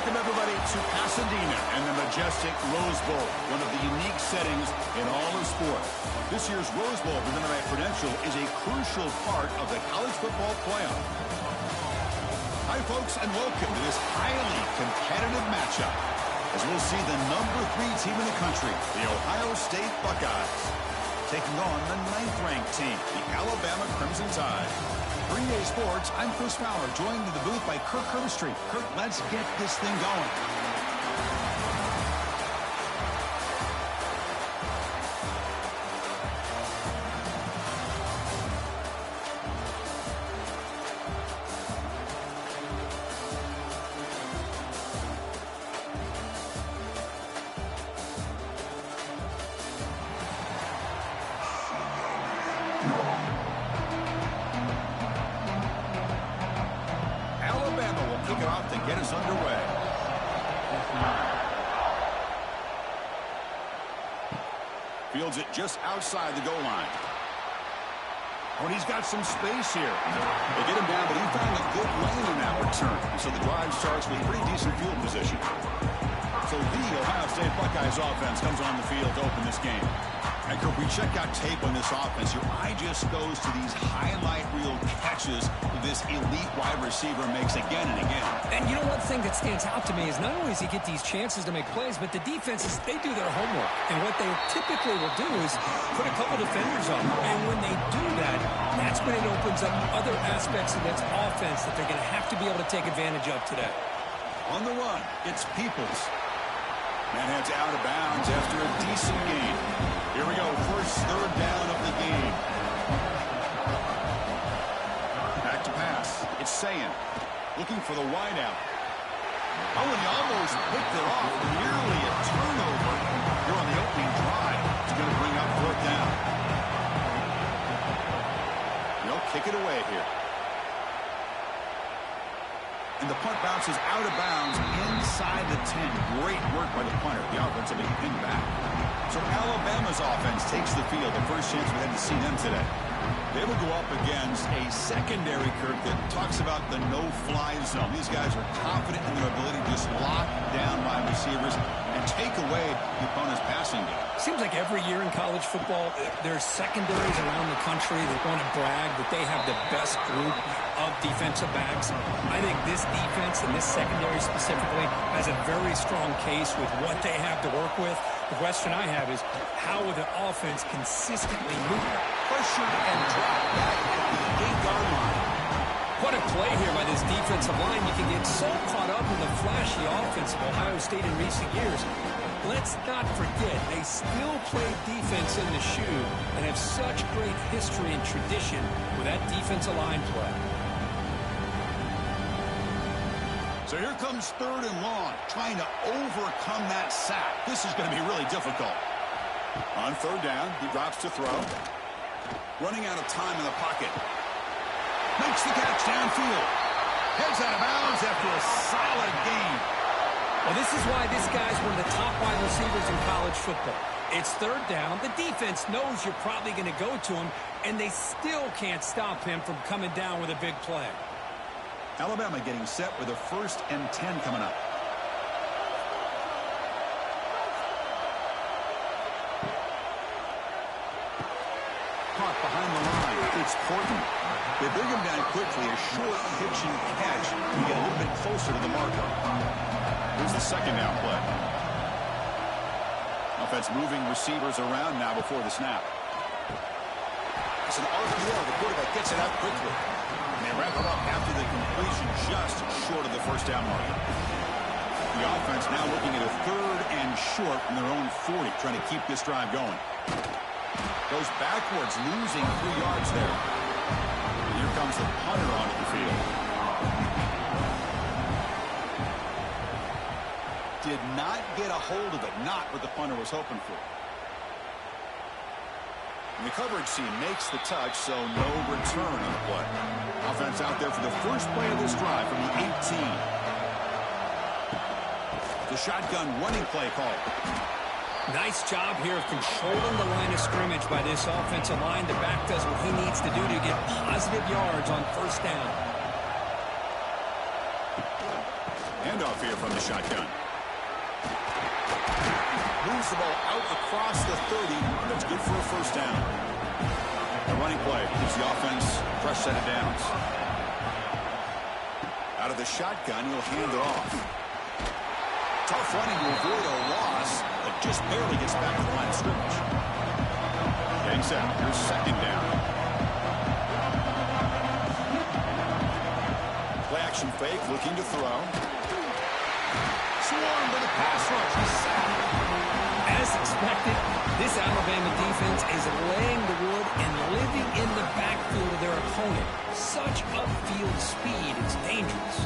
Welcome, everybody, to Pasadena and the majestic Rose Bowl, one of the unique settings in all of sport. This year's Rose Bowl, presented by Prudential, is a crucial part of the college football playoff. Hi, folks, and welcome to this highly competitive matchup, as we'll see the #3 team in the country, the Ohio State Buckeyes, taking on the 9th-ranked team, the Alabama Crimson Tide. For EA Sports, I'm Chris Fowler, joined in the booth by Kirk Herbstreit. Kirk, let's get this thing going. Kick it off to get us underway. Fields it just outside the goal line. Oh, and he's got some space here. They get him down, but he found a good lane in that return. So the drive starts with pretty decent field position. So the Ohio State Buckeyes offense comes on the field to open this game. And Kirk, we check out tape on this offense. Your eye just goes to these highlight reel catches this elite wide receiver makes again and again. And you know, one thing that stands out to me is not only does he get these chances to make plays, but the defenses, they do their homework. And what they typically will do is put a couple defenders up. And when they do that, that's when it opens up other aspects of this offense that they're going to have to be able to take advantage of today. On the run, it's Peoples. Man heads out of bounds after a decent gain. Here we go, first third down of the game. Back to pass. It's Ncaa looking for the wideout. Oh, and he almost picked it off. Nearly a turnover here on the opening drive. It's going to bring up fourth down. They'll kick it away here. And the punt bounces out of bounds inside the 10. Great work by the punter. The offense will be pinned back. So Alabama's offense takes the field. The first chance we had to see them today. They will go up against a secondary, Kirk, that talks about the no-fly zone. These guys are confident in their ability to just lock down wide receivers and take away the opponent's passing game. Seems like every year in college football, there's secondaries around the country that want to brag that they have the best group of defensive backs. I think this defense and this secondary specifically has a very strong case with what they have to work with. The question I have is, how will the offense consistently move? Pressured and dropped back at the 8-yard line. What a play here by this defensive line. You can get so caught up in the flashy offense of Ohio State in recent years. Let's not forget, they still play defense in the shoe and have such great history and tradition with that defensive line play. So here comes third and long, trying to overcome that sack. This is going to be really difficult. On third down, he drops to throw. Running out of time in the pocket. Makes the catch downfield. Heads out of bounds after a solid gain. Well, this is why this guy's one of the top wide receivers in college football. It's third down. The defense knows you're probably going to go to him, and they still can't stop him from coming down with a big play. Alabama getting set with a 1st and 10 coming up. Caught behind the line. It's Portland. They bring him down quickly. A short pitch and catch to get a little bit closer to the marker. Here's the second down play. Offense moving receivers around now before the snap. It's an RPO. The quarterback gets it out quickly. And they wrap it up after the completion just short of the first down marker. The offense now looking at a 3rd and short from their own 40, trying to keep this drive going. Goes backwards, losing 3 yards there. And here comes the punter onto the field. Did not get a hold of it, not what the punter was hoping for. And the coverage team makes the touch, so no return on the play. Offense out there for the first play of this drive from the 18. The shotgun running play call. Nice job here of controlling the line of scrimmage by this offensive line. The back does what he needs to do to get positive yards on first down. Handoff here from the shotgun. Moves the ball out across the 30, and that's good for a first down. The running play gives the offense a fresh set of downs. Out of the shotgun, he'll hand it off. Tough running to avoid a loss, but just barely gets back to the line of scrimmage. Getting set. Here's second down. Play action fake, looking to throw. Swarmed by the pass rush. He's sacked. As expected, this Alabama defense is laying the wood and living in the backfield of their opponent. Such upfield speed, it's dangerous.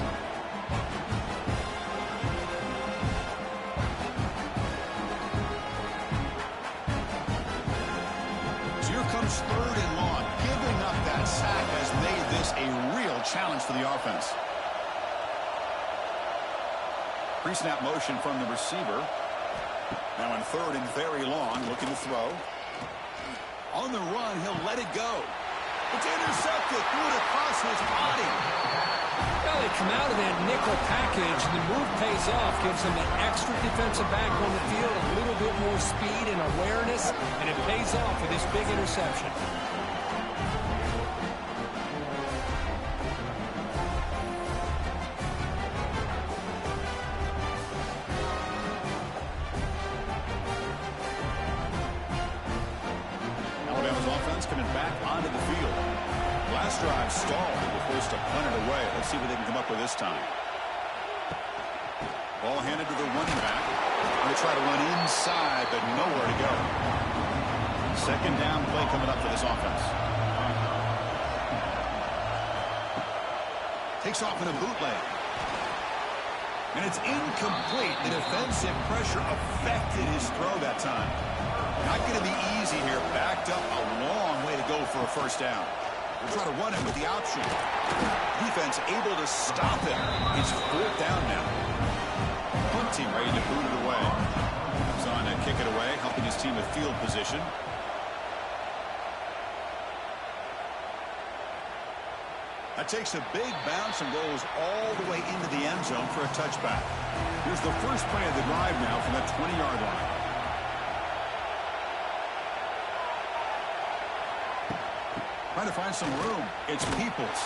So here comes third and long. Giving up that sack has made this a real challenge for the offense. Pre-snap motion from the receiver. Now on third and very long, looking to throw. On the run, he'll let it go. It's intercepted, threw it across his body. Well, they come out of that nickel package, and the move pays off, gives them an extra defensive back on the field, a little bit more speed and awareness, and it pays off with this big interception. Coming back onto the field. Last drive stalled. They were forced to punt it away. Let's see what they can come up with this time. Ball handed to the running back. Going to try to run inside, but nowhere to go. Second down play coming up for this offense. Takes off in a bootleg. And it's incomplete. The defensive pressure affected his throw that time. Not going to be easy here. Backed up a long way to go for a first down. We'll try to run it with the option. Defense able to stop it. It's fourth down now. Punt team ready to boot it away. Comes on to kick it away, helping his team with field position. That takes a big bounce and rolls all the way into the end zone for a touchback. Here's the first play of the drive now from that 20-yard line. Trying to find some room. It's Peoples.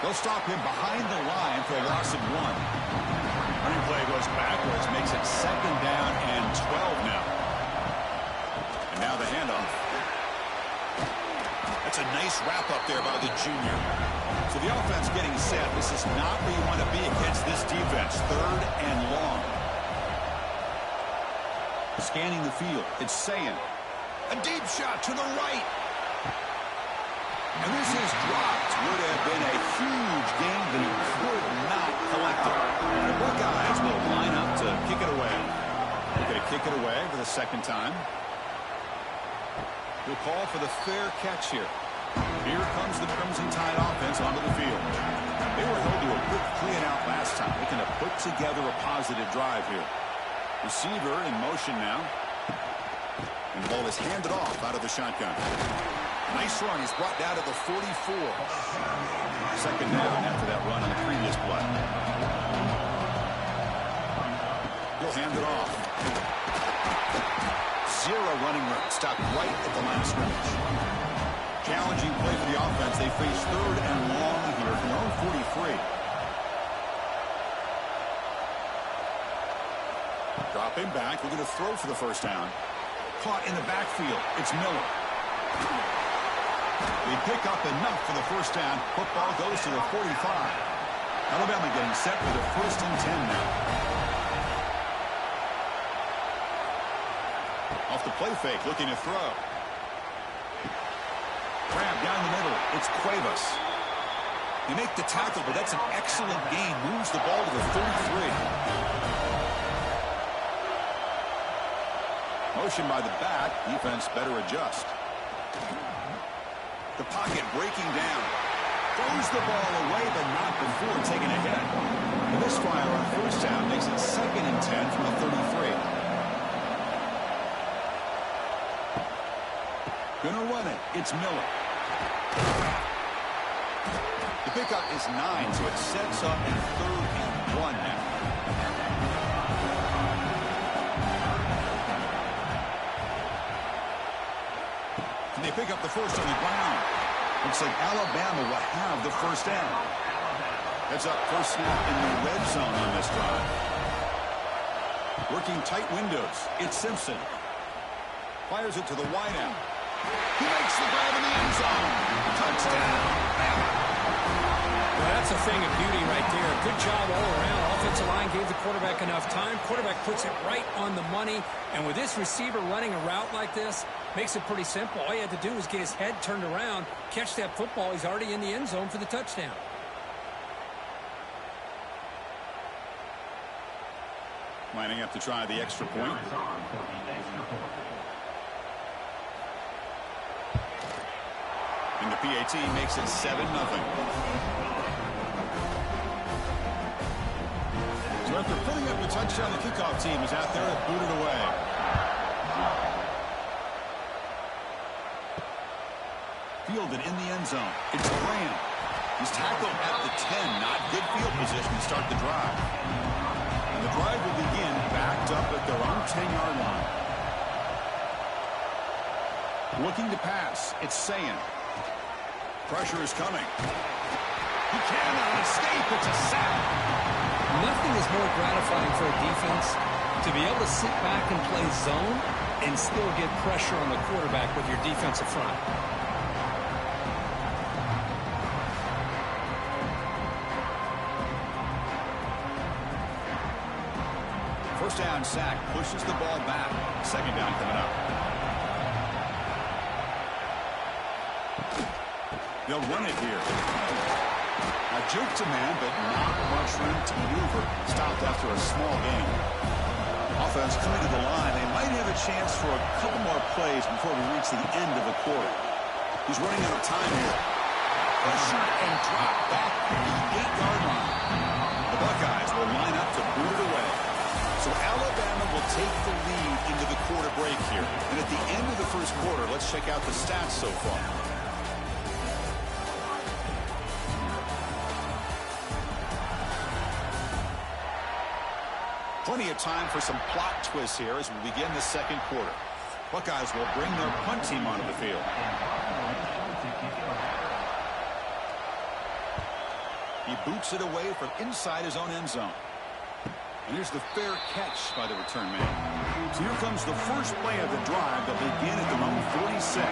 They'll stop him behind the line for a loss of 1. Running play goes backwards, makes it second down and 12 now. And now the handoff. That's a nice wrap-up there by the junior. So the offense getting set. This is not where you want to be against this defense. Third and long. Scanning the field. It's Ncaa. A deep shot to the right. And this is dropped. Would have been a huge gain, but he could not collect it. And the Buckeyes will line up to kick it away. They're going to kick it away for the second time. We'll call for the fair catch here. Here comes the Crimson Tide offense onto the field. They were held to a quick 3-and-out last time. They're going to put together a positive drive here. Receiver in motion now. And the ball is handed off out of the shotgun. Nice run. He's brought down to the 44. Second down after that run on the previous play. He'll hand it off. Zero running room. Stopped right at the line of scrimmage. Challenging play for the offense. They face third and long here from their own 43. Dropping back. We're going to throw for the first down. Caught in the backfield. It's Miller. They pick up enough for the first down. Football goes to the 45. Alabama getting set for the 1st and 10 now. Off the play fake, looking to throw. Grab down the middle. It's Cuevas. They make the tackle, but that's an excellent gain. Moves the ball to the 33. Motion by the back. Defense better adjust. The pocket breaking down. Throws the ball away, but not before taking a hit. The misfire on first down makes it 2nd and 10 from the 33. Gonna run it. It's Miller. The pickup is 9, so it sets up in 3rd and 1 now. And they pick up the first on the ground. Looks like Alabama will have the first down. Heads up, first snap in the red zone on this drive. Working tight windows. It's Simpson. Fires it to the wideout. He makes the grab in the end zone. Touchdown, Bama. Well, that's a thing of beauty right there. Good job all around. Offensive line gave the quarterback enough time. Quarterback puts it right on the money. And with this receiver running a route like this, makes it pretty simple. All you had to do was get his head turned around, catch that football. He's already in the end zone for the touchdown. Lining up to try the extra point. And the PAT makes it 7-0. So after putting up the touchdown, the kickoff team is out there to boot it away. Fielded in the end zone. It's Graham. He's tackled at the 10. Not good field position to start the drive. And the drive will begin backed up at their own 10-yard line. Looking to pass. It's Saying. Pressure is coming. He cannot escape. It's a sack. Nothing is more gratifying for a defense to be able to sit back and play zone and still get pressure on the quarterback with your defensive front. First down sack pushes the ball back. Second down coming up. They'll run it here. A juke to man, but not much room to maneuver. Stopped after a small gain. Offense coming to the line. They might have a chance for a couple more plays before we reach the end of the quarter. He's running out of time here. Pressure and drop back at the 8-yard line. The Buckeyes will line up to boot it away. So Alabama will take the lead into the quarter break here. And at the end of the first quarter, let's check out the stats so far. Plenty of time for some plot twists here as we begin the second quarter. Buckeyes will bring their punt team onto the field. He boots it away from inside his own end zone. And here's the fair catch by the return man. So here comes the first play of the drive. They'll begin at their own 46.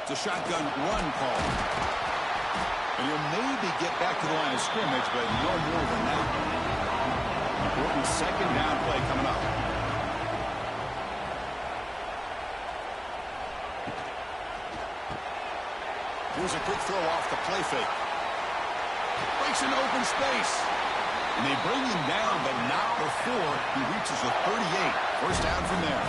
It's a shotgun run call. And he'll maybe get back to the line of scrimmage, but no more than that. Important second down play coming up. Here's a quick throw off the play fake. Breaks into open space. And they bring him down, but not before he reaches the 38. First down from there.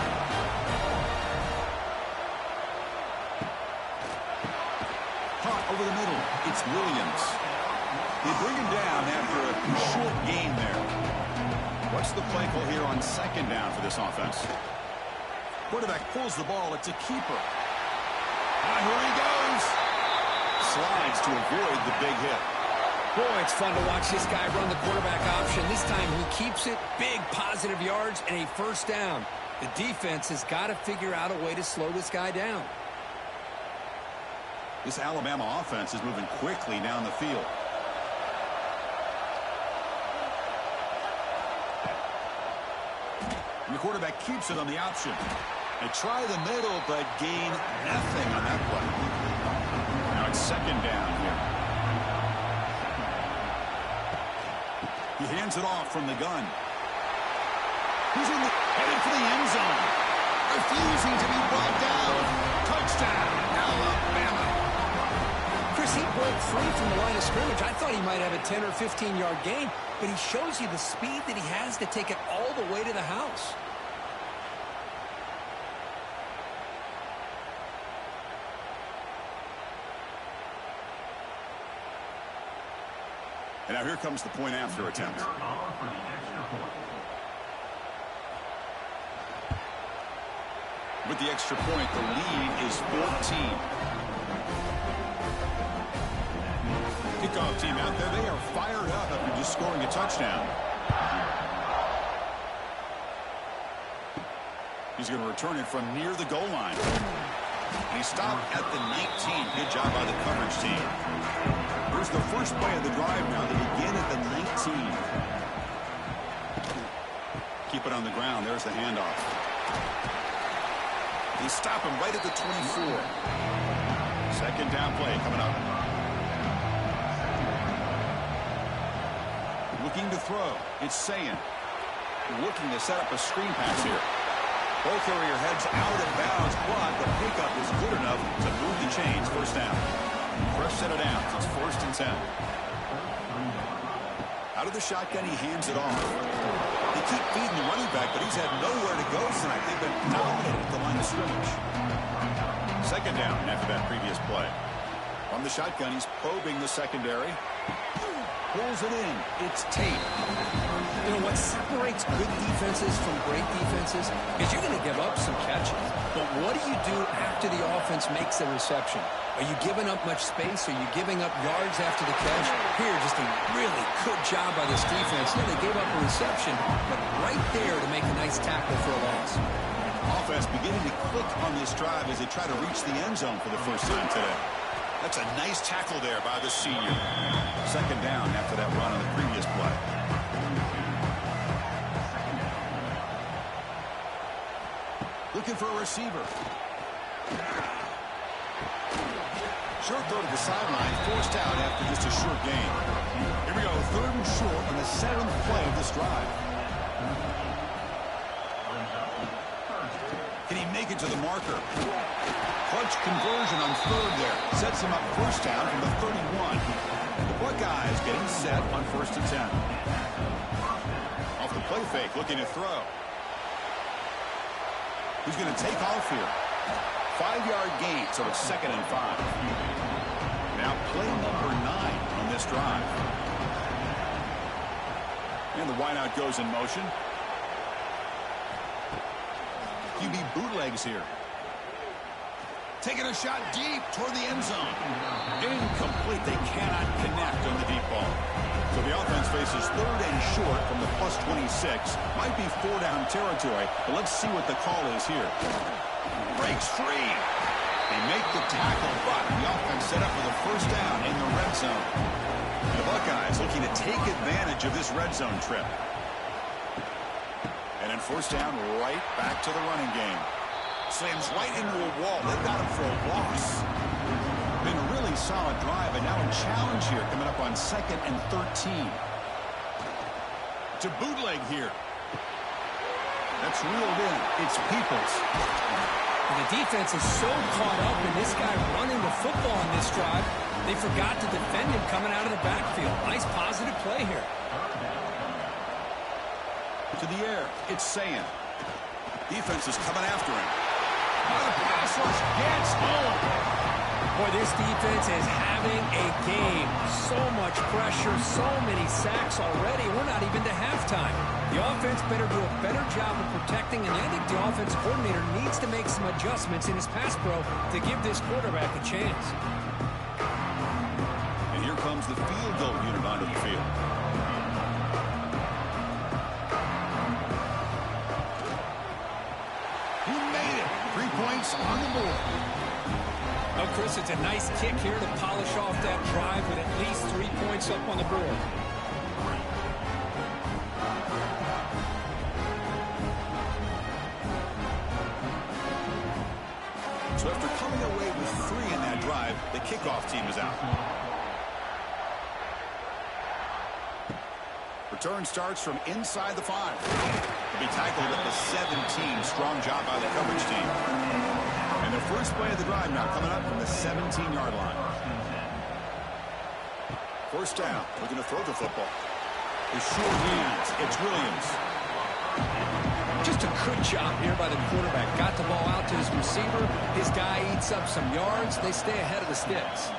Caught over the middle. It's Williams. They bring him down after a short gain there. What's the play call here on second down for this offense? Quarterback pulls the ball. It's a keeper. Here he goes. Slides to avoid the big hit. Boy, it's fun to watch this guy run the quarterback option. This time he keeps it, big positive yards, and a first down. The defense has got to figure out a way to slow this guy down. This Alabama offense is moving quickly down the field. And the quarterback keeps it on the option. They try the middle, but gain nothing on that play. Now it's second down here. He hands it off from the gun. He's headed for the end zone. Refusing to be brought down. Touchdown, Alabama. Chris, he broke free from the line of scrimmage. I thought he might have a 10 or 15-yard gain, but he shows you the speed that he has to take it all the way to the house. And now here comes the point after attempt. With the extra point, the lead is 14. The kickoff team out there, they are fired up after just scoring a touchdown. He's going to return it from near the goal line. And he stopped at the 19. Good job by the coverage team. Here's the first play of the drive now. They begin at the 19. Keep it on the ground. There's the handoff. They stop him right at the 24. Second down play coming up. Looking to throw. It's Ncaa. Looking to set up a screen pass here. Ball carrier heads out of bounds, but the pickup is good enough to move the chains. First down. Fresh set of downs. It's 1st and 10. Out of the shotgun, he hands it off. They keep feeding the running back, but he's had nowhere to go tonight. They've been dominated at the line of scrimmage. Second down after that previous play. On the shotgun, he's probing the secondary. Pulls it in. It's Tate. You know, what separates good defenses from great defenses is you're going to give up some catches. But what do you do after the offense makes a reception? Are you giving up much space? Are you giving up yards after the catch? Here, just a really good job by this defense. Yeah, they gave up a reception, but right there to make a nice tackle for a loss. Offense beginning to click on this drive as they try to reach the end zone for the first time today. That's a nice tackle there by the senior. Second down after that run on the previous play. Looking for a receiver. Short throw to the sideline, forced out after just a short gain. Here we go, 3rd and short on the 7th play of this drive. Can he make it to the marker? Clutch conversion on 3rd there. Sets him up first down from the 31. The Buckeyes getting set on 1st and 10. Off the play fake, looking to throw. He's going to take off here. 5-yard gain, so it's 2nd and 5. Now play number 9 on this drive. And the wideout goes in motion. QB bootlegs here. Taking a shot deep toward the end zone. Incomplete. They cannot connect on the deep ball. So the offense faces 3rd and short from the +26. Might be 4-down territory, but let's see what the call is here. Breaks free. They make the tackle, but the offense set up with a first down in the red zone. The Buckeyes looking to take advantage of this red zone trip. And then first down, right back to the running game. Slams right into a wall. They got him for a loss. Been a really solid drive, and now a challenge here coming up on 2nd and 13. To bootleg here. That's reeled in. It's Peoples. And the defense is so caught up in this guy running the football on this drive, they forgot to defend him coming out of the backfield. Nice positive play here. To the air. It's Ncaa. Defense is coming after him. The pass rush gets home. Boy, this defense is having a game. So much pressure, so many sacks already. We're not even to halftime. The offense better do a better job of protecting, and I think the offense coordinator needs to make some adjustments in his pass pro to give this quarterback a chance. And here comes the field goal unit onto the field. He made it. 3 points on the board. Oh, Chris, it's a nice kick here to polish off that drive with at least 3 points up on the board. So after coming away with 3 in that drive, the kickoff team is out. Return starts from inside the 5. He'll be tackled at the 17. Strong job by the coverage team. And the first play of the drive now coming up from the 17-yard line. First down, looking to throw the football. The short hands, it's Williams. Just a good job here by the quarterback. Got the ball out to his receiver. His guy eats up some yards. They stay ahead of the sticks.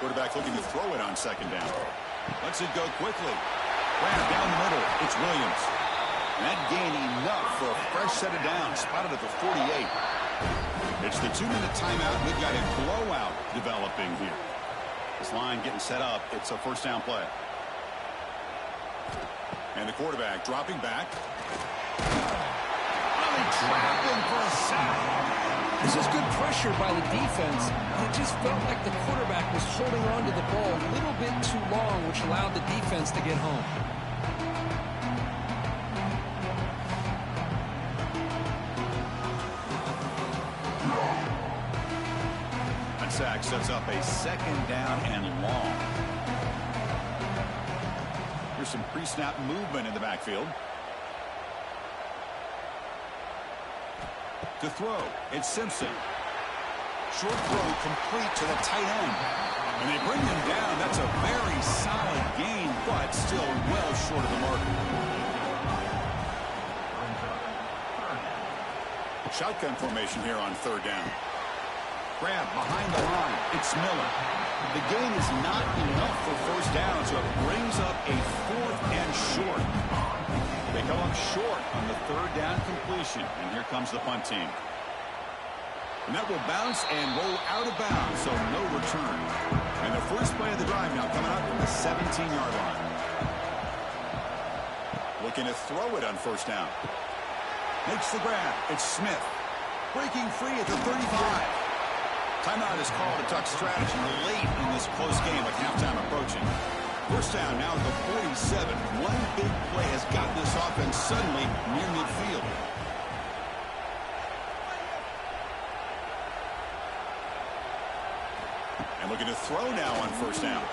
Quarterback looking to throw it on 2nd down. Lets it go quickly. Ran down the middle. It's Williams. And that gain enough for a fresh set of downs. Spotted at the 48. It's the 2-minute timeout. We've got a blowout developing here. This line getting set up. It's a first down play. And the quarterback dropping back. Really trapped him for a sack. This is good pressure by the defense. It just felt like the quarterback was holding on to the ball a little bit too long, which allowed the defense to get home. That sack sets up a second down and long. Here's some pre-snap movement in the backfield. To throw, it's Simpson. Short throw complete to the tight end. And they bring him down. That's a very solid gain, but still well short of the mark. Shotgun formation here on third down. Grab behind the line. It's Miller. The gain is not enough for first down, so it brings up a fourth and short. They come up short on the third down completion, and here comes the punt team. And that will bounce and roll out of bounds, so no return. And the first play of the drive now coming up from the 17-yard line. Looking to throw it on first down. Makes the grab. It's Smith. Breaking free at the 35. Timeout is called to tuck strategy late in this close game with halftime approaching. First down now at the 47. One big play has gotten this offense suddenly near midfield. And looking to throw now on first down.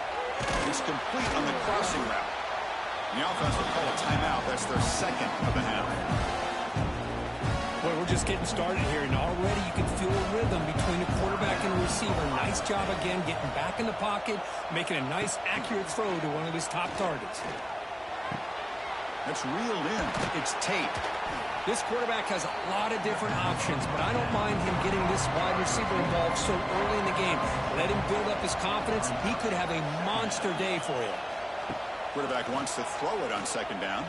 It's complete on the crossing route. And the offense will call a timeout. That's their second of the half. Boy, we're just getting started here, and already you can feel a rhythm between the quarterback and the receiver. Nice job again getting back in the pocket, making a nice, accurate throw to one of his top targets. That's reeled in. It's Tate. This quarterback has a lot of different options, but I don't mind him getting this wide receiver involved so early in the game. Let him build up his confidence. He could have a monster day for you. Quarterback wants to throw it on second down.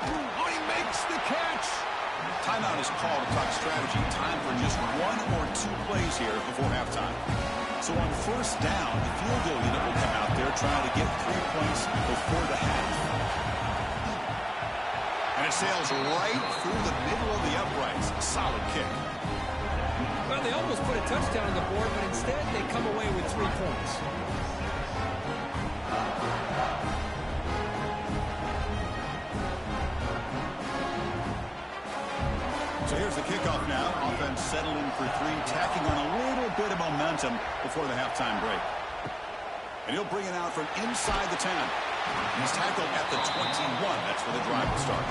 Oh, he makes the catch. Timeout is called to talk strategy. Time for just one or two plays here before halftime. So on first down, the field goal unit will come out there trying to get 3 points before the half. And it sails right through the middle of the uprights. Solid kick. Well, they almost put a touchdown on the board, but instead they come away with 3 points. So here's the kickoff now. Offense settling for 3, tacking on a little bit of momentum before the halftime break. And he'll bring it out from inside the 10. He's tackled at the 21. That's where the drive will start.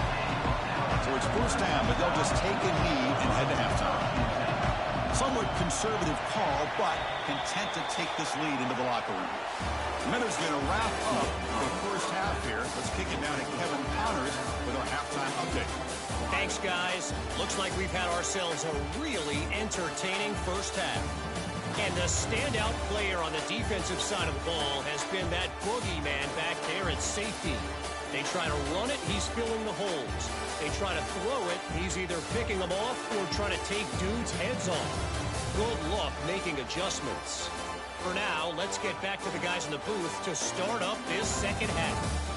So it's first down, but they'll just take a knee and head to halftime. Somewhat conservative call, but content to take this lead into the locker room. Miller's going to wrap up the first half here. Let's kick it down to Kevin Connors with our halftime update. Thanks, guys. Looks like we've had ourselves a really entertaining first half. And the standout player on the defensive side of the ball has been that boogeyman back there at safety. They try to run it, he's filling the holes. They try to throw it, he's either picking them off or trying to take dudes' heads off. Good luck making adjustments. For now, let's get back to the guys in the booth to start up this second half.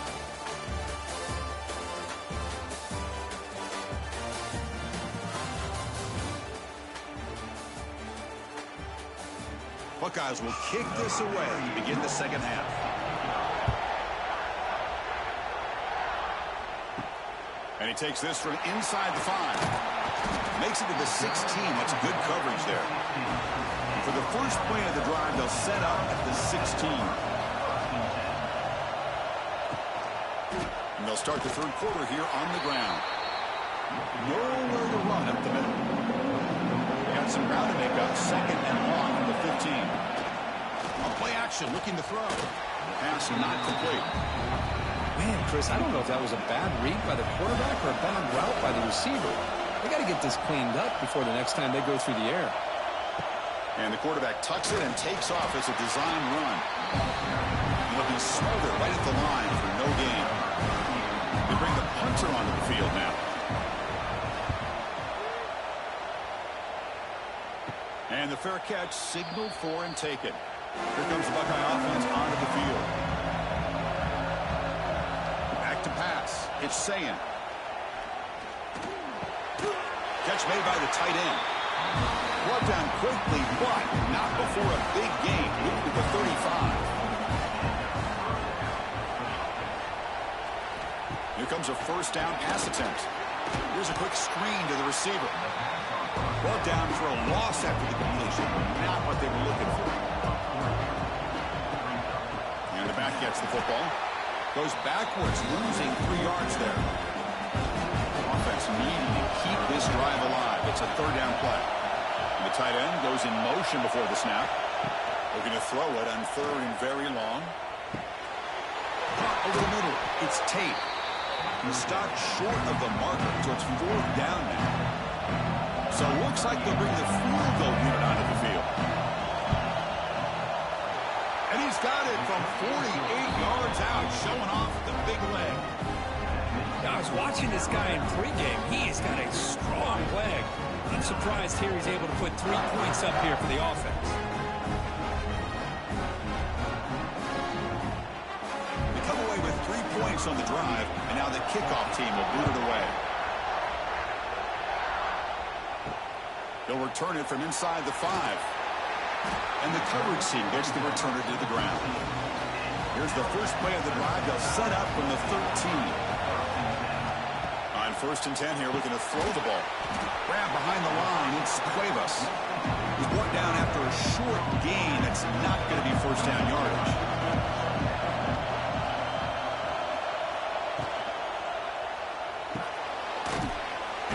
Buckeyes will kick this away to begin the second half. And he takes this from inside the 5. Makes it to the 16. That's good coverage there. For the first play of the drive, they'll set up at the 16. And they'll start the third quarter here on the ground. Nowhere to run up the middle. They got some ground to make up. Second and long from the 15. On play action, looking to throw. Pass not complete. Man, Chris, I don't know if that was a bad read by the quarterback or a bad route by the receiver. They got to get this cleaned up before the next time they go through the air. And the quarterback tucks it and takes off as a design run. Looking smothered right at the line for no gain. They bring the punter onto the field now. And the fair catch signaled for and taken. Here comes the Buckeye offense onto the field. Back to pass. It's Ncaa. Catch made by the tight end. Brought down quickly, but not before a big gain. Moved to the 35. Here comes a first down pass attempt. Here's a quick screen to the receiver. Brought down for a loss after the completion. Not what they were looking for. And the back gets the football. Goes backwards, losing 3 yards there. Offense needing to keep this drive alive. It's a third down play. And the tight end goes in motion before the snap. They're going to throw it on third and very long. Over the middle, it's Tate. The stop short of the marker, so it's fourth down now. So it looks like they'll bring the field goal unit onto the field. And he's got it from 48 yards out, showing off the big leg. I was watching this guy in pregame. He's got a strong leg. I'm surprised here he's able to put 3 points up here for the offense. They come away with 3 points on the drive, and now the kickoff team will boot it away. They'll return it from inside the 5. And the coverage team gets the returner to the ground. Here's the first play of the drive. They'll set up from the 13. On first and 10 here, looking to throw the ball. Grab behind the line. It's Cuevas. He's brought down after a short gain. That's not going to be first down yardage.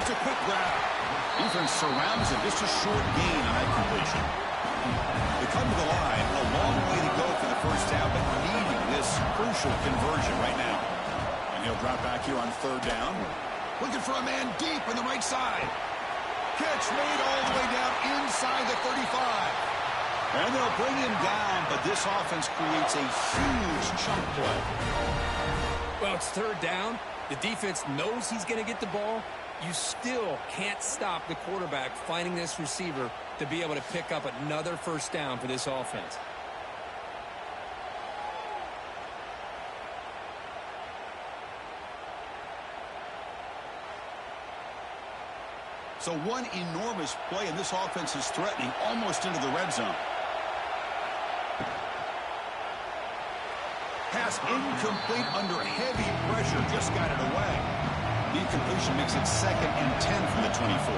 It's a quick grab. Defense surrounds it. Just a short gain on that completion. They come to the line. A long way to go for the first down, but needing this crucial conversion right now. And he'll drop back here on third down. Looking for a man deep on the right side. Catch made all the way down inside the 35. And they'll bring him down, but this offense creates a huge chunk play. Well, it's third down. The defense knows he's going to get the ball. You still can't stop the quarterback finding this receiver to be able to pick up another first down for this offense. So one enormous play, and this offense is threatening almost into the red zone. Pass incomplete under heavy pressure. Just got it away. The incompletion makes it 2nd and 10 from the 24.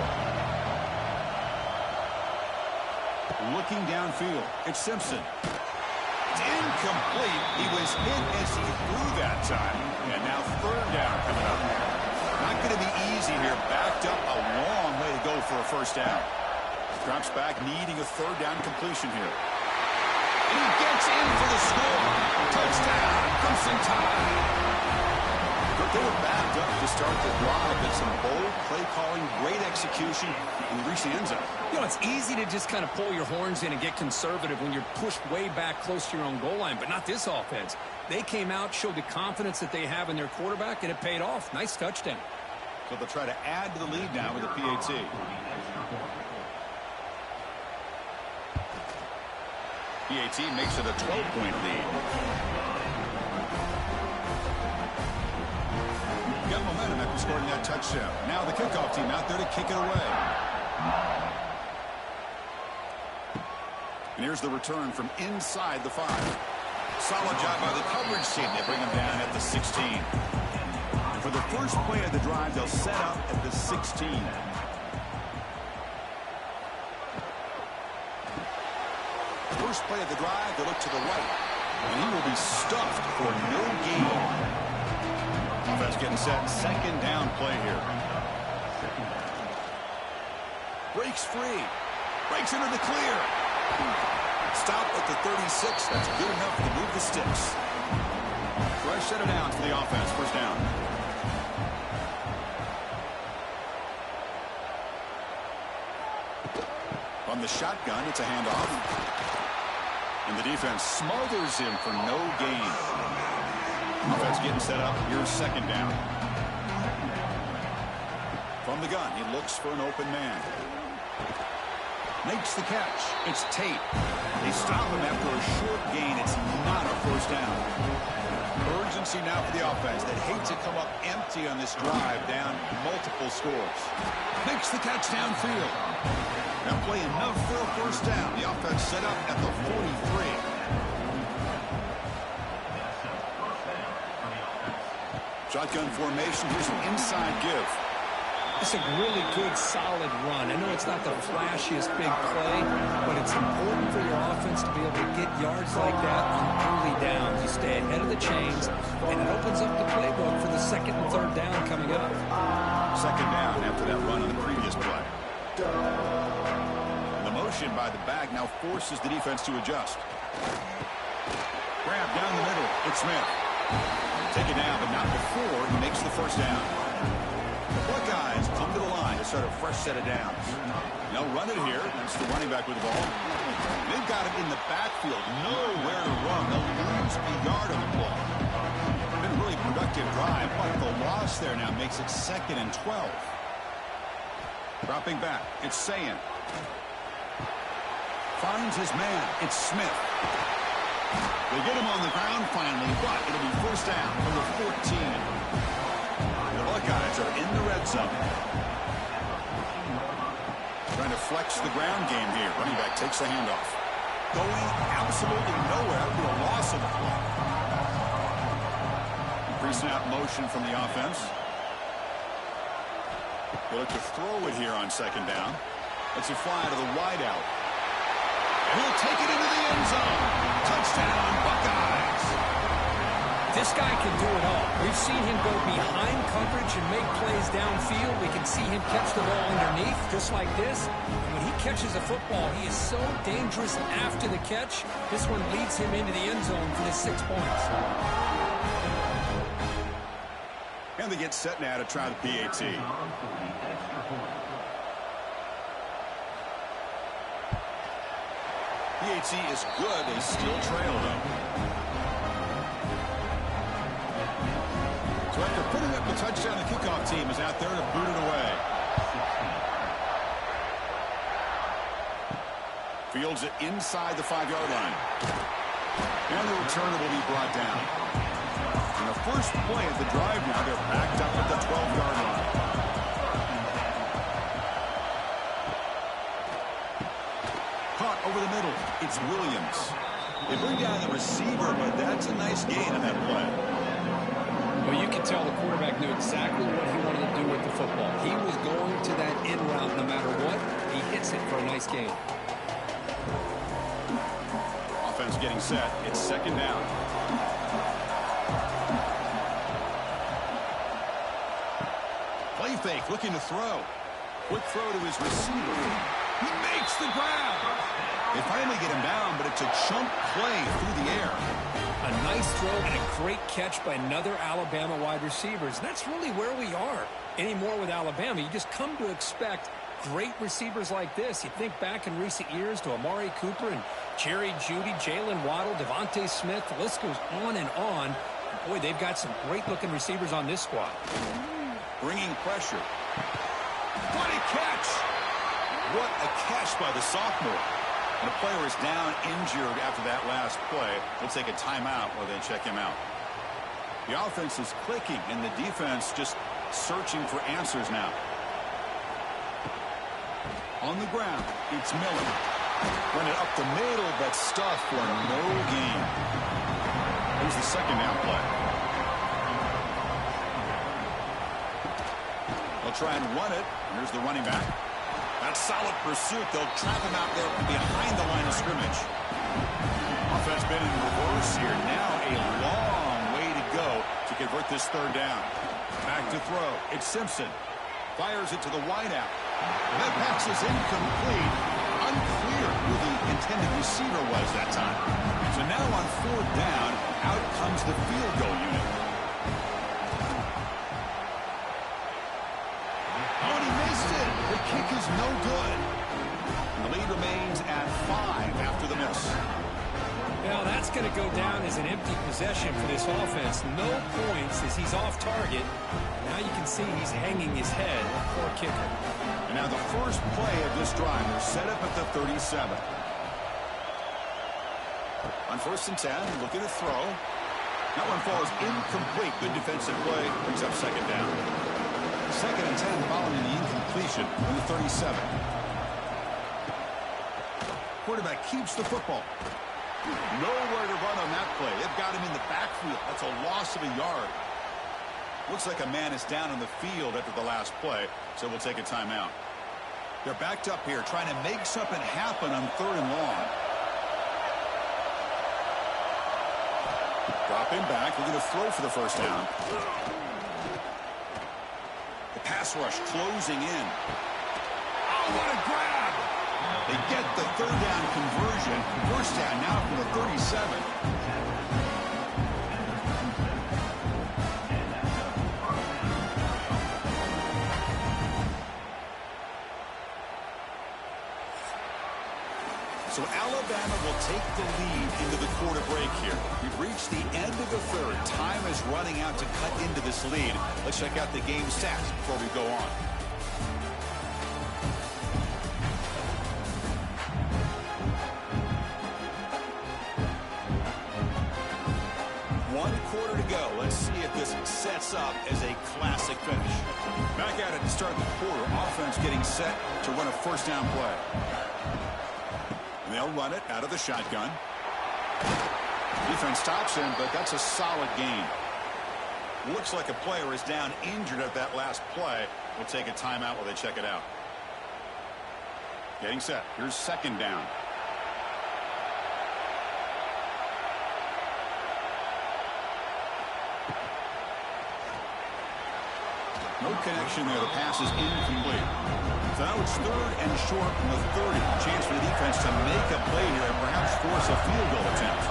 Looking downfield, it's Simpson. It's incomplete. He was hit as he threw that time. And now third down coming up. Not going to be easy here. Backed up a long way to go for a first down. Drops back, needing a third down completion here. And he gets in for the score. Touchdown from Ncaa. But they were backed up to start the drive, but some bold play calling, great execution, and they reach the end zone. You know, it's easy to just kind of pull your horns in and get conservative when you're pushed way back close to your own goal line, but not this offense. They came out, showed the confidence that they have in their quarterback, and it paid off. Nice touchdown. So they'll try to add to the lead now with a PAT. PAT makes it a 12-point lead. Got momentum after scoring that touchdown. Now the kickoff team out there to kick it away. And here's the return from inside the 5. Solid job by the coverage team. They bring him down at the 16. And for the first play of the drive, they'll set up at the 16. First play of the drive, they look to the right. And he will be stuffed for no gain. Offense getting set. Second down play here. Breaks free. Breaks into the clear. Stop at the 36. That's good enough to move the sticks. Fresh set of downs for the offense. First down. On the shotgun, it's a handoff. And the defense smothers him for no gain. Offense getting set up. Here's second down. From the gun, he looks for an open man. Makes the catch. It's Tate. They stop him after a short gain. It's not a first down. Urgency now for the offense that hate to come up empty on this drive, down multiple scores. Makes the catch downfield. That play enough for a first down. The offense set up at the 43. Shotgun formation. Here's an inside give. It's a really good, solid run. I know it's not the flashiest big play, but it's important for your offense to be able to get yards like that on early downs. You stay ahead of the chains, and it opens up the playbook for the second and third down coming up. Second down after that run on the previous play. The motion by the back now forces the defense to adjust. Grab down the middle. It's Smith. Take it down, but not before he makes the first down. The Buckeyes come to the line to start a fresh set of downs. They'll run it here. That's the running back with the ball. They've got it in the backfield. Nowhere to run. They'll lose a yard on the ball. Been a really productive drive, but the loss there now makes it 2nd and 12. Dropping back. It's Ncaa. Finds his man. It's Smith. They get him on the ground finally, but it'll be first down from the 14. The Buckeyes are in the red zone. Trying to flex the ground game here. Running back takes the handoff. Going absolutely nowhere to a loss of the play. Pre-snap motion from the offense. They look to throw it here on second down. Let's it fly to the wideout. And he'll take it into the end zone. Touchdown, Buckeyes. This guy can do it all. We've seen him go behind coverage and make plays downfield. We can see him catch the ball underneath, just like this. And when he catches a football, he is so dangerous after the catch. This one leads him into the end zone for the 6 points. And they get set now to try the PAT. PAT is good. They still trail, though. So after putting up the touchdown, the kickoff team is out there to boot it away. Fields it inside the 5-yard line. And the returner will be brought down. In the first play of the drive now, they're backed up at the 12-yard line. Caught over the middle. It's Williams. They bring down the receiver, but that's a nice gain on that play. Well, you can tell the quarterback knew exactly what he wanted to do with the football. He was going to that in route no matter what. He hits it for a nice gain. Offense getting set. It's second down. Play fake, looking to throw. Quick throw to his receiver. He makes the grab. They finally get him down, but it's a chunk play through the air. A nice throw and a great catch by another Alabama wide receivers. And that's really where we are anymore with Alabama. You just come to expect great receivers like this. You think back in recent years to Amari Cooper and Jerry Jeudy, Jalen Waddle, Devontae Smith. The list goes on and on. Boy, they've got some great-looking receivers on this squad. Bringing pressure. What a catch! What a catch by the sophomore. And the player is down injured after that last play. They'll take a timeout while they check him out. The offense is clicking, and the defense just searching for answers now. On the ground, it's Miller. Run it up the middle, but stuffed for no gain. Here's the second down play. They'll try and run it. Here's the running back. That solid pursuit. They'll trap him out there behind the line of scrimmage. Offense been in reverse here. Now a long way to go to convert this third down. Back to throw. It's Simpson. Fires it to the wideout. That pass is incomplete. Unclear who the intended receiver was that time. So now on fourth down, out comes the field goal unit. Oh, and he missed it. The kick is no good. And the lead remains at 5 after the miss. Now that's going to go down as an empty possession for this offense. No points as he's off target. Now you can see he's is hanging his head. Poor kicker. And now the first play of this drive. They're set up at the 37. On 1st and 10, looking to throw. That one falls incomplete. Good defensive play. Brings up 2nd down. 2nd and 10 following the incompletion on the 37. Quarterback keeps the football. Nowhere to run on that play. They've got him in the backfield. That's a loss of a yard. Looks like a man is down on the field after the last play, so we'll take a timeout. They're backed up here trying to make something happen on 3rd and long. Dropping back. We're going to throw for the 1st down. The pass rush closing in. Oh, what a grab! They get the 3rd down conversion. 1st down now from the 37. So Alabama will take the lead into the quarter break here. We've reached the end of the 3rd. Time is running out to cut into this lead. Let's check out the game stats before we go on. Quarter to go. Let's see if this sets up as a classic finish. Back at it to start the quarter. Offense getting set to run a 1st down play. And they'll run it out of the shotgun. Defense stops him, but that's a solid gain. Looks like a player is down injured at that last play. We'll take a timeout while they check it out. Getting set. Here's 2nd down. No connection there. The pass is incomplete. So now it's 3rd and short from the 30. Chance for the defense to make a play here and perhaps force a field goal attempt.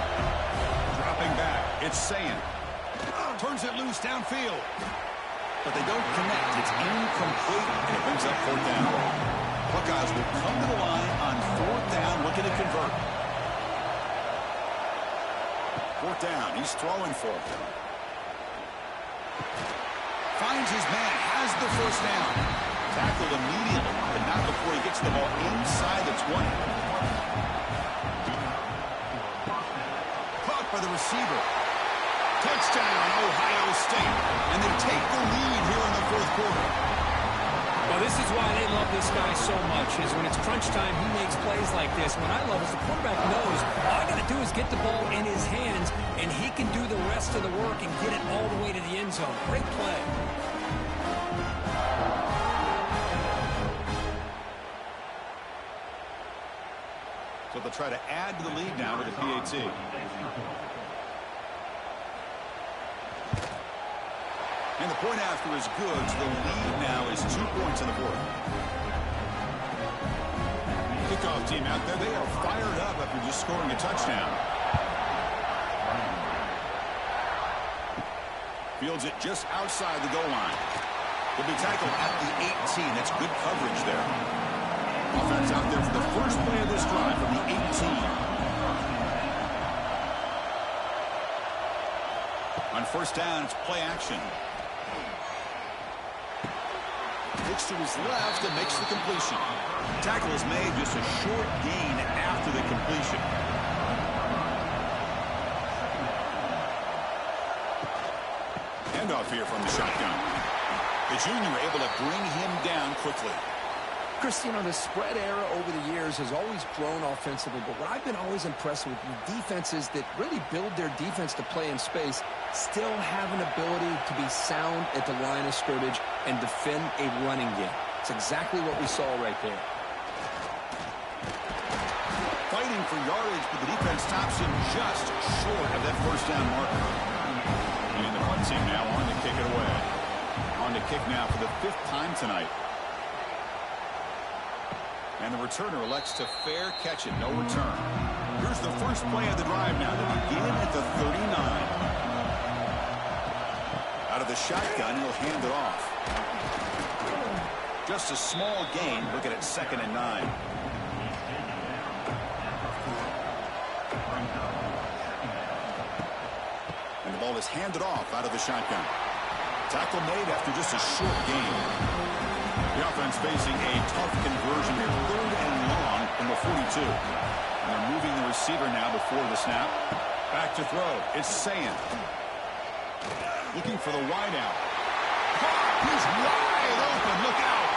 Dropping back. It's Ncaa. Turns it loose downfield. But they don't connect. It's incomplete, and it brings up 4th down. Buckeyes will come to the line on 4th down, looking to convert. 4th down. He's throwing for it. Finds his man, has the 1st down. Tackled immediately, but not before he gets the ball inside the 20. Caught by the receiver. Touchdown, Ohio State. And they take the lead here in the 4th quarter. Well, this is why they love this guy so much, is when it's crunch time, he makes plays like this. What I love is the quarterback knows all I got to do is get the ball in his hands, and he can do the rest of the work and get it all the way to the end zone. Great play. So they'll try to add to the lead now with the PAT. And the point after is good, so the lead now is 2 points in the 4th. Kickoff team out there, they are fired up after just scoring a touchdown. Fields it just outside the goal line. He'll be tackled at the 18. That's good coverage there. Offense out there for the first play of this drive from the 18. On 1st down, it's play action. Looks to his left and makes the completion. Tackle is made, just a short gain after the completion. Handoff here from the shotgun. The junior able to bring him down quickly. Chris, you know, the spread era over the years has always grown offensively, but what I've been always impressed with defenses that really build their defense to play in space still have an ability to be sound at the line of scrimmage and defend a running game. It's exactly what we saw right there. Fighting for yardage, but the defense stops him just short of that 1st down marker. And the punt team now on to kick it away. On to kick now for the 5th time tonight. And the returner elects to fair catch it. No return. Here's the first play of the drive now. They begin at the 39. Out of the shotgun, he'll hand it off. Just a small gain. Looking at 2nd and 9. And the ball is handed off out of the shotgun. Tackle made after just a short gain. The offense facing a tough conversion here. 3rd and long from the 42. And they're moving the receiver now before the snap. Back to throw. It's Ncaa. Looking for the wide out. He's wide open. Look out.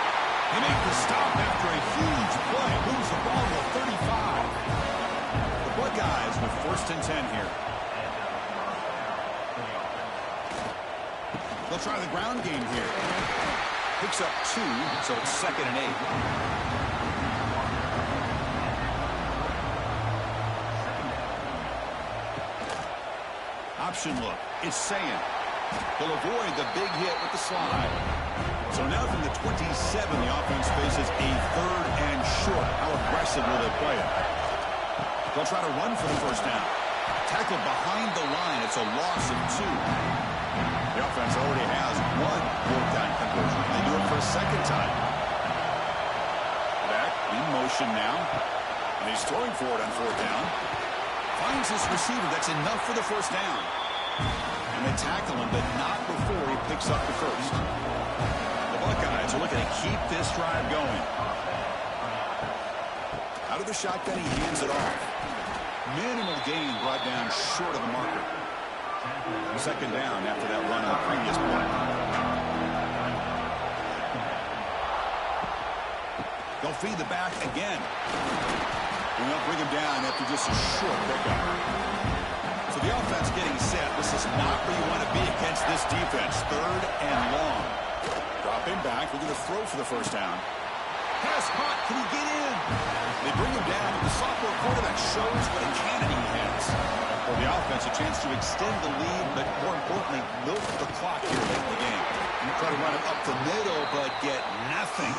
They make the stop after a huge play. Moves the ball to 35. The Buckeyes with 1st and 10 here. They'll try the ground game here. Picks up 2, so it's 2nd and 8. Option look. It's Ncaa. He'll avoid the big hit with the slide. So now from the 27, the offense faces a 3rd and short. How aggressive will they play it? They'll try to run for the 1st down. Tackled behind the line. It's a loss of 2. The offense already has 1 4th-down conversion. They do it for a 2nd time. Back in motion now. And he's throwing for it on 4th down. Finds his receiver. That's enough for the 1st down. And they tackle him, but not before he picks up the 1st. The Buckeyes are looking to keep this drive going. Out of the shotgun, he hands it off. Minimal gain brought down short of the marker. 2nd down after that run on the previous play. They'll feed the back again. And they'll bring him down after just a short pickup. So the offense getting set. This is not where you want to be against this defense. 3rd and long. Drop him back. We're going to throw for the 1st down. Pass caught. Can he get in? They bring him down, and the sophomore quarterback shows what a cannon he has. For the offense, a chance to extend the lead, but more importantly, milk the clock here late in the game. You try to run it up the middle, but get nothing.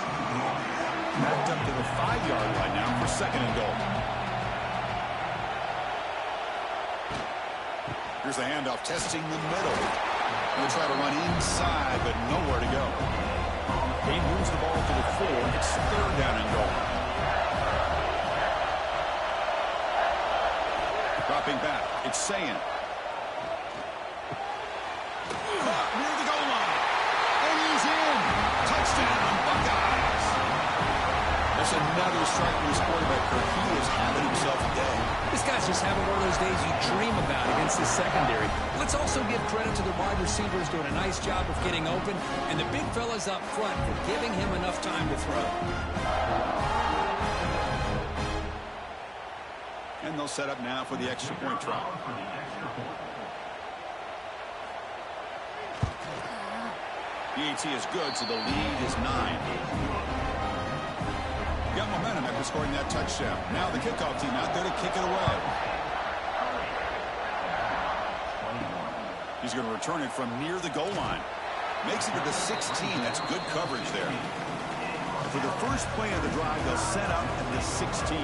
Backed up to the 5-yard line now for 2nd and goal. Here's the handoff, testing the middle. They'll try to run inside, but nowhere to go. He moves the ball to the 4. It's 3rd down and goal. Dropping back. It's Ncaa. Caught near the goal line. And he's in. Touchdown, Buckeyes. That's another strike from his quarterback, Kirk. He is having himself a day. This guy's just having one of those days you dream about against the secondary. Let's also give credit to the wide receivers doing a nice job of getting open, and the big fellas up front for giving him enough time to throw. And they'll set up now for the extra point try. The AT is good, so the lead is 9. Got momentum after scoring that touchdown. Now the kickoff team out there to kick it away. He's going to return it from near the goal line. Makes it to the 16. That's good coverage there. For the first play of the drive, they'll set up at the 16.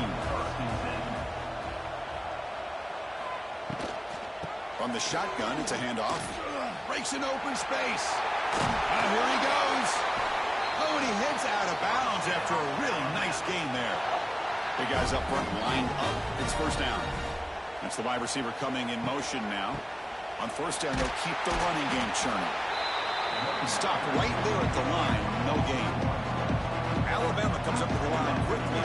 From the shotgun, it's a handoff. Breaks an open space. And here he goes. Oh, and he heads out of bounds after a really nice gain there. The guys up front lined up. It's 1st down. That's the wide receiver coming in motion now. On 1st down, they'll keep the running game churning. Stop right there at the line. No gain. Alabama comes up to the line quickly.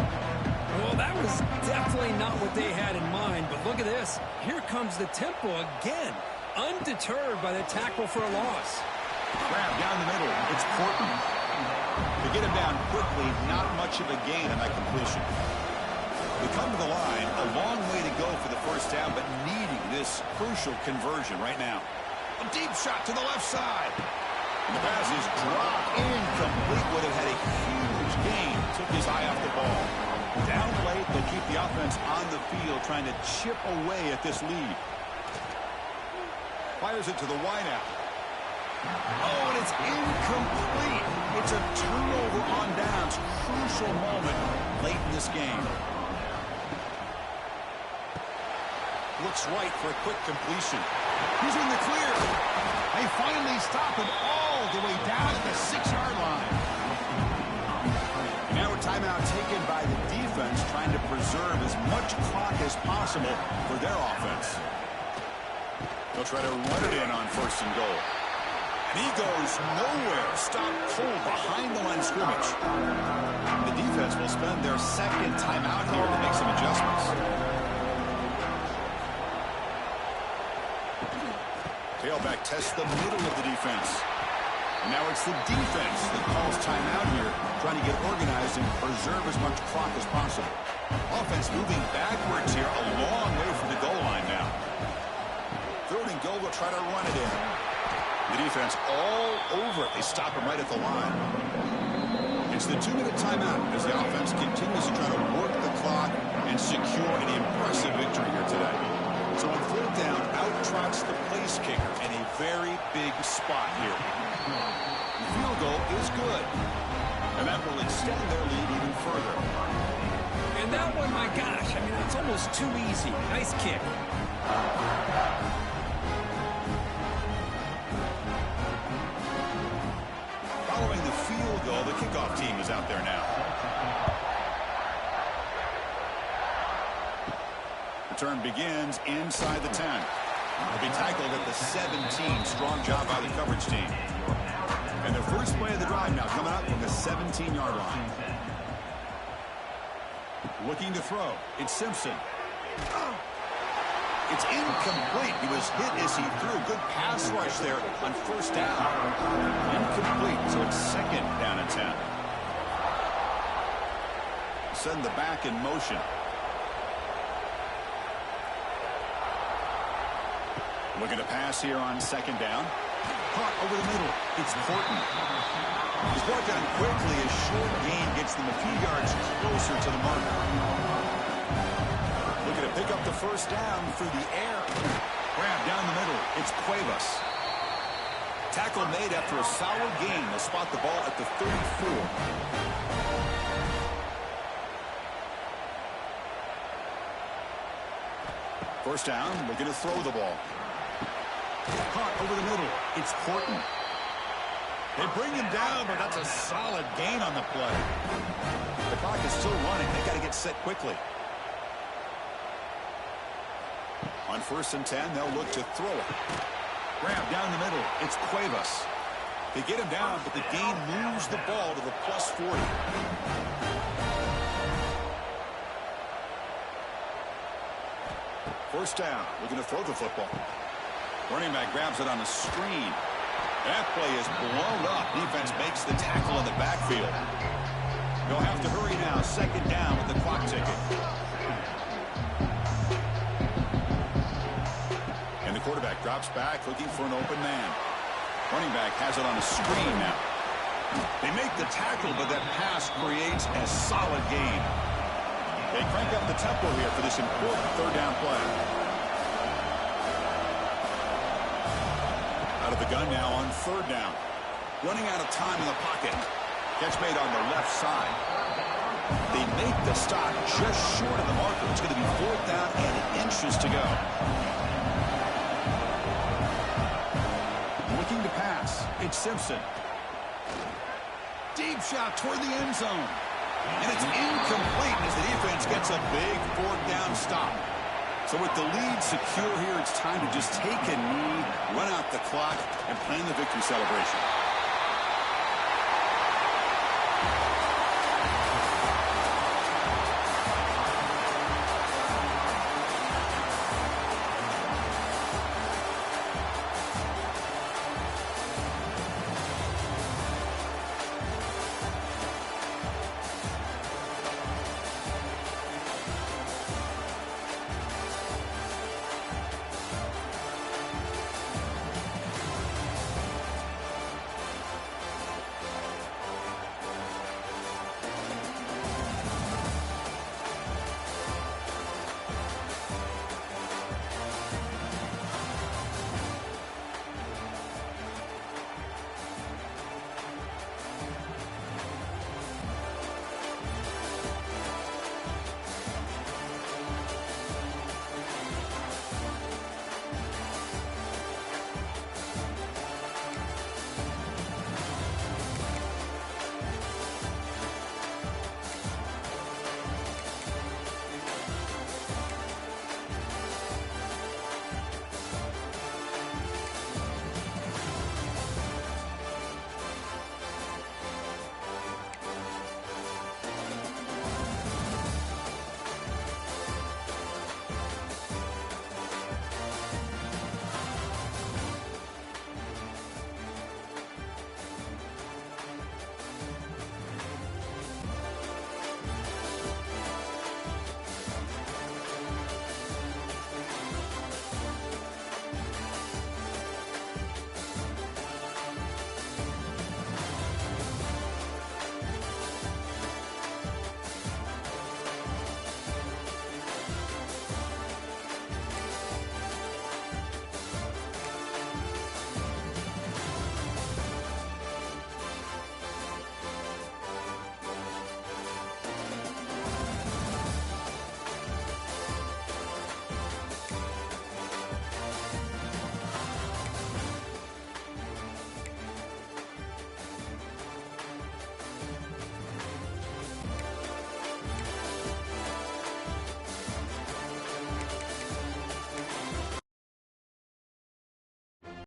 Well, that was definitely not what they had in mind, but look at this. Here comes the tempo again, undeterred by the tackle for a loss. Grab down the middle. It's Portland. To get him down quickly, not much of a gain on that completion. They come to the line, a long way to go for the 1st down, but needing this crucial conversion right now. A deep shot to the left side. And the pass is dropped incomplete. Would have had a huge gain. Took his eye off the ball. Down late, they'll keep the offense on the field, trying to chip away at this lead. Fires it to the wideout. Oh, and it's incomplete. It's a turnover on downs. Crucial moment late in this game. Looks right for a quick completion. He's in the clear. They finally stop him all the way down at the 6-yard line. And now a timeout taken by the defense, trying to preserve as much clock as possible for their offense. They'll try to run it in on 1st and goal. He goes nowhere. Stop cold behind the line of scrimmage. The defense will spend their second timeout here to make some adjustments. Tailback tests the middle of the defense. And now it's the defense that calls timeout here, trying to get organized and preserve as much clock as possible. Offense moving backwards here, a long way from the goal line now. Third and goal, will try to run it in. The defense all over it. They stop him right at the line. It's the 2-minute timeout as the offense continues to try to work the clock and secure an impressive victory here today. So on fourth down, out trots the place kicker in a very big spot here. The field goal is good, and that will extend their lead even further. And that one, my gosh, I mean, it's almost too easy. Nice kick. Following the field goal, the kickoff team is out there now. Return begins inside the 10. He'll be tackled at the 17. Strong job by the coverage team. And the first play of the drive now coming up from the 17-yard line. Looking to throw. It's Simpson. It's incomplete. He was hit as he threw. Good pass rush there on first down. Incomplete, so it's second down and 10. Send the back in motion. Looking to pass here on second down. Caught over the middle. It's Horton. He's brought down quickly. A short gain gets them a few yards closer to the marker. Looking to pick up the first down through the air. Grab down the middle. It's Cuevas. Tackle made after a solid gain. They'll spot the ball at the 34. First down, looking to throw the ball. Caught over the middle. It's Horton. They bring him down, but that's a solid gain on the play. The clock is still running. They got to get set quickly. On first and 10, they'll look to throw it. Grab down the middle. It's Cuevas. They get him down, but the gain moves the ball to the plus 40. First down, looking to throw the football. Running back grabs it on the screen. That play is blown up. Defense makes the tackle in the backfield. They'll have to hurry now. Second down with the clock ticking. And the quarterback drops back, looking for an open man. Running back has it on the screen now. They make the tackle, but that pass creates a solid gain. They crank up the tempo here for this important third down play. Out of the gun now on third down. Running out of time in the pocket. Catch made on the left side. They make the stop just short of the marker. It's going to be fourth down and inches to go. Looking to pass. It's Simpson. Deep shot toward the end zone. And it's incomplete as the defense gets a big fourth down stop. So with the lead secure here, it's time to just take a knee, run out the clock, and plan the victory celebration.